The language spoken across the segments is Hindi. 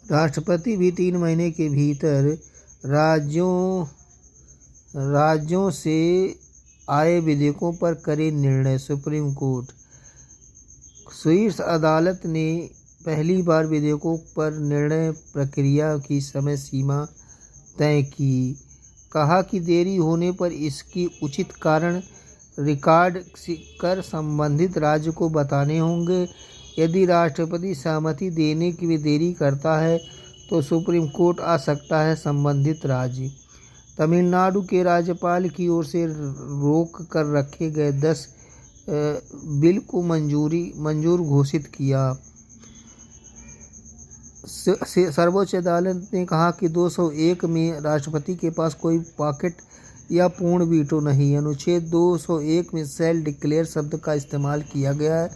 राष्ट्रपति भी 3 महीने के भीतर राज्यों से आए विधेयकों पर करे निर्णय। Supreme court. शीर्ष अदालत ने पहली बार विधेयकों पर निर्णय प्रक्रिया की समय सीमा तय की। कहा कि देरी होने पर इसके उचित कारण रिकॉर्ड कर संबंधित राज्य को बताने होंगे। यदि राष्ट्रपति सहमति देने की देरी करता है तो सुप्रीम कोर्ट आ सकता है संबंधित राज्य। तमिलनाडु के राज्यपाल की ओर से रोक कर रखे गए 10 बिल को मंजूर घोषित किया। सर्वोच्च अदालत ने कहा कि 201 में राष्ट्रपति के पास कोई पॉकेट या पूर्ण वीटो नहीं। अनुच्छेद 201 में सेल डिक्लेयर शब्द का इस्तेमाल किया गया है,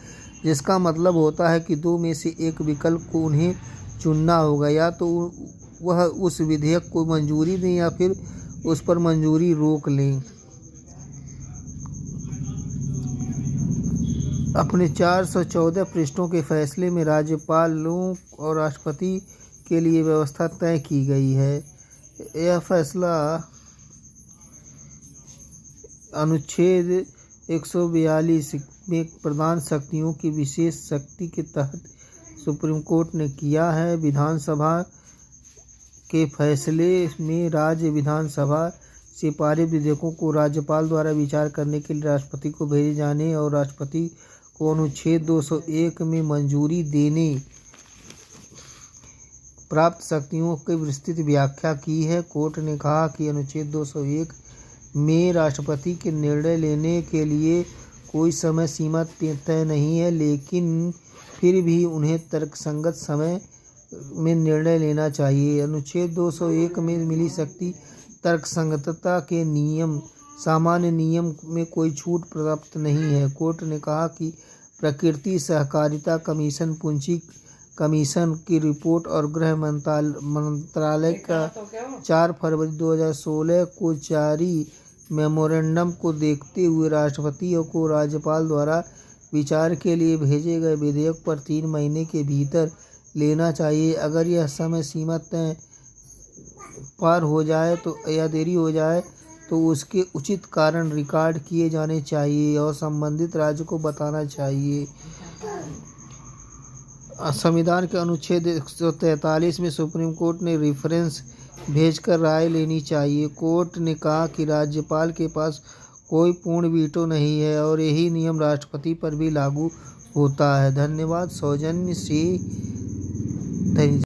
जिसका मतलब होता है कि 2 में से एक विकल्प को उन्हें चुनना होगा, या तो वह उस विधेयक को मंजूरी दें या फिर उस पर मंजूरी रोक लें। अपने 414 पृष्ठों के फैसले में राज्यपालों और राष्ट्रपति के लिए व्यवस्था तय की गई है। यह फैसला अनुच्छेद 142 में प्रधान शक्तियों की विशेष शक्ति के तहत सुप्रीम कोर्ट ने किया है। विधानसभा के फैसले में राज्य विधानसभा से पारित विधेयकों को राज्यपाल द्वारा विचार करने के लिए राष्ट्रपति को भेजे जाने और राष्ट्रपति को अनुच्छेद 201 में मंजूरी देने प्राप्त शक्तियों की विस्तृत व्याख्या की है। कोर्ट ने कहा कि अनुच्छेद 201 में राष्ट्रपति के निर्णय लेने के लिए कोई समय सीमा तय नहीं है, लेकिन फिर भी उन्हें तर्कसंगत समय में निर्णय लेना चाहिए। अनुच्छेद 201 में मिली शक्ति तर्कसंगतता के नियम सामान्य नियम में कोई छूट प्राप्त नहीं है। कोर्ट ने कहा कि प्रकृति सहकारिता कमीशन, पूंजी कमीशन की रिपोर्ट और गृह मंत्रालय का 4 फरवरी 2016 को जारी मेमोरेंडम को देखते हुए राष्ट्रपति को राज्यपाल द्वारा विचार के लिए भेजे गए विधेयक पर 3 महीने के भीतर लेना चाहिए। अगर यह समय सीमा तय पार हो जाए तो या देरी हो जाए तो उसके उचित कारण रिकॉर्ड किए जाने चाहिए और संबंधित राज्य को बताना चाहिए। संविधान के अनुच्छेद 143 में सुप्रीम कोर्ट ने रेफरेंस भेजकर राय लेनी चाहिए। कोर्ट ने कहा कि राज्यपाल के पास कोई पूर्ण वीटो नहीं है और यही नियम राष्ट्रपति पर भी लागू होता है। धन्यवाद। सौजन्य से